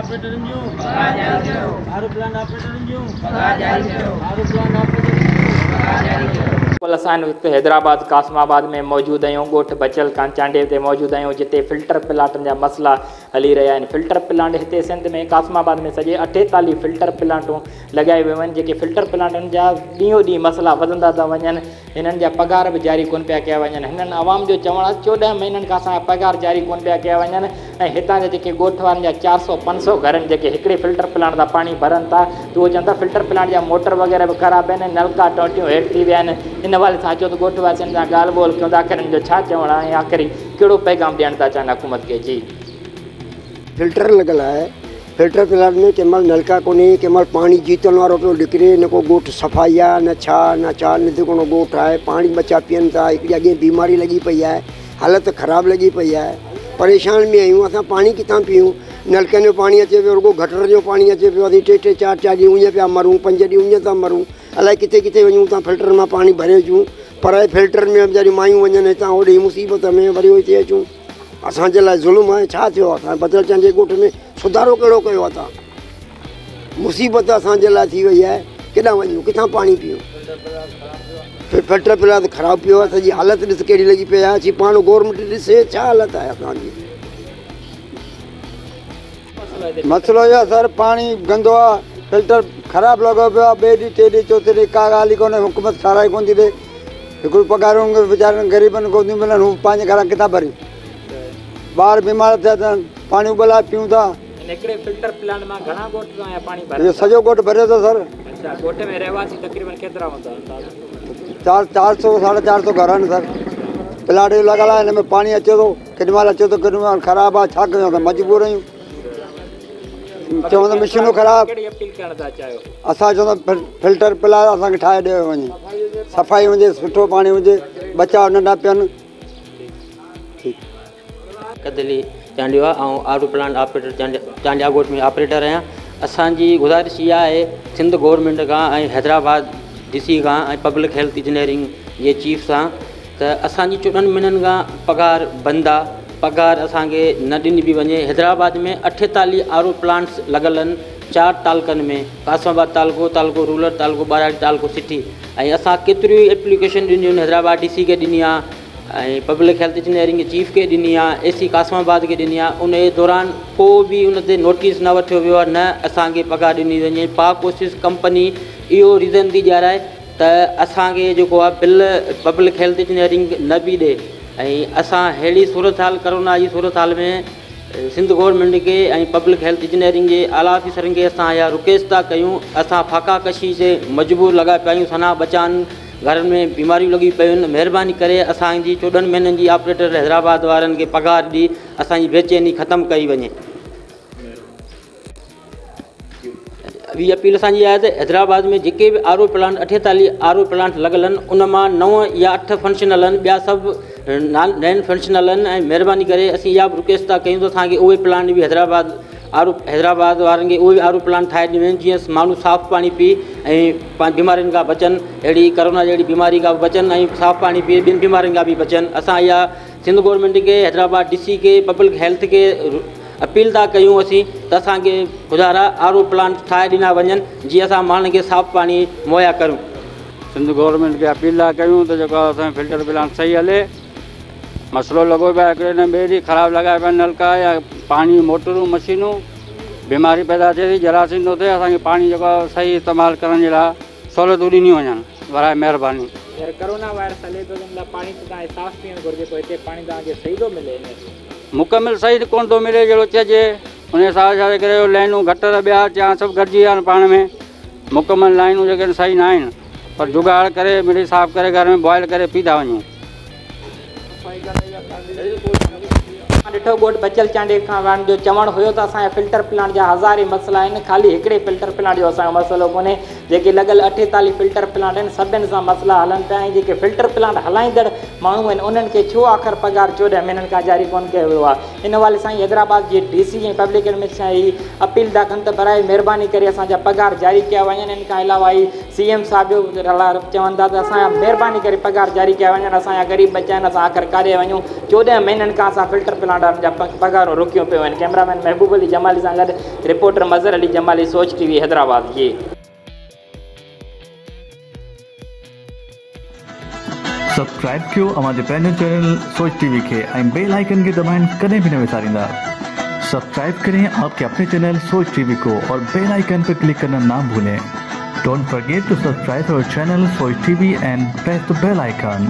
ऑपरेटरनि जूं आरो प्लांट ऑपरेटरनि जूं आरो प्लांट ऑपरेटरनि असां हैदराबाद कासमाबाद में मौजूद आहियूं। ॻोठ बचल चांडे ते मौजूद आहियूं जिते फिल्टर प्लांटनि जा मसला हली रहिया आहिनि। फिल्टर प्लांट हिते सिंध में कासमाबाद में सॼे 48 फिल्टर प्लांटूं लॻाए वियूं आहिनि। जेके फिल्टर प्लांटनि जा ॾींहों ॾींहुं मसला वधंदा था वञनि। हिननि जा पघार बि जारी कोन पिया कया वञनि। हिननि आवाम जो चवणु आहे 14 महीननि खां असांजा पघार जारी कोन पिया कया वञनि ऐं हितां जा जेके ॻोठ वारनि जा 400-500 घरनि जेके हिकिड़े फिल्टर प्लांट तां पाणी भरनि था त उहे चवनि था फिल्टर प्लांट जा मोटर वग़ैरह बि ख़राबु आहिनि, नलका टोटियूं हेठि थी विया आहिनि। इन वाले सां अचो त ॻोठ वासियुनि सां ॻाल्हि ॿोल कयूं था। आख़िर हिन जो छा चवणु आहे ऐं आख़िरी कहिड़ो पैगाम ॾियणु था चाहिनि हुकूमत खे? जी फिल्टर लॻल आहे। फिल्टर प्लांट में कंहिं महिल नलका कोन्हे, कंहिं महिल पाणी जीतल वारो पियो निकिरे, न को ॻोठ सफ़ाई आहे न छा निधिकोणो ॻोठ आहे। पाणी बचा पीअनि था। हिकिड़ी अॻे बीमारी लॻी पई आहे, हालति ख़राबु लॻी पई आहे। परेशान में आहियूं असां। पाणी किथां पियूं? नलकनि जो पाणी अचे पियो, रुॻो गटर जो पाणी अचे पियो। असीं 3-3 4-4 ॾींहं उञ पिया मरूं, 5 ॾींहं उञ था मरूं। अलाए किथे किथे वञूं था फिल्टर मां पाणी भरे अचूं, पर फिल्टर में वीचारी मायूं वञनि हितां होॾे मुसीबत में वरी हिते अचूं। असांजे लाइ ज़ुल्म आहे। छा थियो आहे? असां बदल चांडे ॻोठ में सुधारो कहिड़ो कयो आहे? तव्हां मुसीबत असांजे लाइ थी वई आहे। केॾां वञूं, किथां पाणी पियूं? फिल्टर प्लांट ख़राबु पियो आहे। सॼी हालति ॾिस कहिड़ी लॻी पई आहे। अची पाण गवर्नमेंट ॾिसे छा हालति आहे असांजी। मसलो इहो आहे सर, पाणी गंदो आहे, फिल्टर ख़राबु लॻो पियो आहे। ॿिए ॾींहुं 3 ॾींहुं 4 ॾींहुं का ॻाल्हि ई कोन्हे। हुकूमत साराई कोन थी ॾे। हिकिड़ो पघारूं वीचारनि ग़रीबनि कोन थियूं मिलनि। हू पंहिंजे घरां किथां भरी? ॿार बीमार थिया अथनि, पाणी उबलाए पियूं था। हिकिड़े फिल्टर प्लांट मां घणा ॻोठ पाणी भरे? इहो सॼो ॻोठ भरियो अथव सर। अच्छा, ॻोठ में रहवासी तक़रीबन केतिरा हूंदा? 400-450 घर आहिनि सर। प्लांट जो लॻल आहे। हिन में पाणी अचे थो, केॾी महिल अचे थो, केॾी महिल ख़राबु आहे। छा कयूं? असां मजबूर आहियूं। चवंदा मशीनूं ख़राबु। कहिड़ी अपील करणु था चाहियो? असां चवंदा फिल्टर प्लांट असांखे ठाहे ॾियो वञे, सफ़ाई हुजे, सुठो पाणी हुजे, बचा नंढा पियनि। कदली चांडिया ऐं आरो प्लांट ऑपरेटर चांडिया ॻोठ में ऑपरेटर आहियां। असांजी गुज़ारिश इहा आहे सिंध गवर्नमेंट खां ऐं हैदराबाद DC खां ऐं पब्लिक हेल्थ इंजीनियरिंग जे चीफ सां त असांजी 14 महीननि खां पघार बंदि आहे। पघार असांखे न ॾिनी बि वञे। हैदराबाद में 48 आरो प्लांट्स लॻल आहिनि 4 तालुकनि में। कासमाबाद तालुको रूरल तालुको, बाराड़ी तालुको सिटी। ऐं असां केतिरियूं एप्लीकेशन ॾिनियूं आहिनि। हैदराबाद DC खे ॾिनी आहे ऐं पब्लिक हेल्थ इंजीनियरिंग जे चीफ खे ॾिनी आहे, AC कासमाबाद खे ॾिनी आहे। उन जे दौरान को बि उन ते नोटिस न वठियो वियो आहे, न असांखे पघार ॾिनी वञे। पाक कोशिश कंपनी इहो रीज़न थी ॾियाराए त असांखे जेको आहे बिल पब्लिक हेल्थ इंजीनियरिंग न बि ॾे। ऐं असां अहिड़ी सूरत हाल करोना जी सूरत हाल में सिंध गवर्नमेंट खे ऐं पब्लिक हेल्थ इंजीनियरिंग जे आला ऑफिसरनि खे असां इहा रिक्वेस्ट था कयूं। असां फाका कशी से मजबूर लॻा पिया आहियूं। सना बचान घरनि में बीमारियूं लॻी पियूं आहिनि। महिरबानी करे असांजी 14 महीननि जी ऑपरेटर हैदराबाद वारनि खे पघार ॾी असांजी बेचैनी ख़तमु कई वञे। ॿी अपील असांजी आहे त हैदराबाद में जेके बि आरो प्लांट 48 आरो प्लांट लॻल आहिनि उन मां 9 या 8 फंक्शनल आहिनि, ॿिया सभु नॉन फंक्शनल आहिनि। ऐं महिरबानी करे असीं इहा रिक्वेस्ट था कयूं त असांखे उहे प्लांट बि हैदराबाद वारनि खे उहे आरो प्लांट ठाहे ॾियूं आहिनि जीअं माण्हू साफ़ु पाणी पी ऐं बीमारियुनि खां बचनि। अहिड़ी करोना जहिड़ी बीमारी खां बचनि ऐं साफ़ु पाणी पी ॿियनि बीमारियुनि खां बि बचनि। असां इहा सिंध गवर्नमेंट खे, हैदराबाद DC खे, पब्लिक हेल्थ खे अपील था कयूं असीं त असांखे गुज़ारा आरो प्लांट ठाहे ॾिना वञनि जीअं असां माण्हुनि खे साफ़ु पाणी मुहैया करूं। सिंध गवर्नमेंट खे अपील था कयूं त जेको असांजो फिल्टर प्लांट सही हले। मसइलो लॻो पियो आहे हिकिड़े ॾींहुं ॿिए ॾींहुं ख़राबु लॻाए पिया नलका या पाणी मोटरूं मशीनूं, बीमारी पैदा थिए थी, जरासीम थो थिए। असांखे पाणी जेको आहे सही इस्तेमालु करण जे लाइ सहूलियतूं ॾिनियूं वञनि, बराए महिरबानी। करोना वायरस हले थो त पाणी तव्हांखे साफ़ु पीअणु घुरिजे। पोइ हिते पाणी तव्हांखे सही थो मिले? मुकमिल सही कोन थो मिले जहिड़ो चइजे। उन हिसाब सां करे लाइनूं गटर ॿिया चा सभु गॾिजी विया आहिनि पाण में। मुकमिल लाइनूं जेके सही न आहिनि, पर जुगाड़ करे मिली साफ़ु करे घर में बॉइल करे पी था वञूं। ॾिठो ॻोठ बचल चांडे खां जो चवणु हुयो त असांजा फिल्टर प्लांट जा हज़ारे मसइला आहिनि। ख़ाली हिकिड़े फिल्टर प्लांट जो असांजो मसइलो कोन्हे। जेके लॻल 48 फिल्टर प्लांट आहिनि सभिनि सां मसइला हलनि पिया। ऐं जेके फिल्टर प्लांट हलाईंदड़ माण्हू आहिनि उन्हनि खे छो आख़िर पघार 14 महीननि खां जारी कोन कयो वियो आहे? इन वाले साईं हैदराबाद जे DC ऐं पब्लिक एडमिनिस्ट्रेशन जी अपील था कनि त बराए महिरबानी करे असांजा पघार जारी कया वञनि। इन खां अलावा ही CM साहिब चवनि था त असांजा महिरबानी करे पघार जारी कया वञनि। असांजा ग़रीब बचा आहिनि, असां आख़िर काॾे वञूं? 14 महीननि खां असां फिल्टर प्लांट प्लांट वारनि जा पगारूं रुकियूं पियूं आहिनि। कैमरामैन महबूब अली जमाली सां गॾु रिपोर्टर मज़र अली जमाली, सोच टीवी हैदराबाद जी। सब्सक्राइब कयो हमारे पंहिंजो चैनल सोच टीवी के बेल आइकन के दबाएं, कदें भी न विसारींदा। सब्सक्राइब करें आपके अपने चैनल सोच टीवी को और बेल आइकन पर क्लिक करना ना भूलें। Don't forget to subscribe our channel Soch TV and press the bell icon.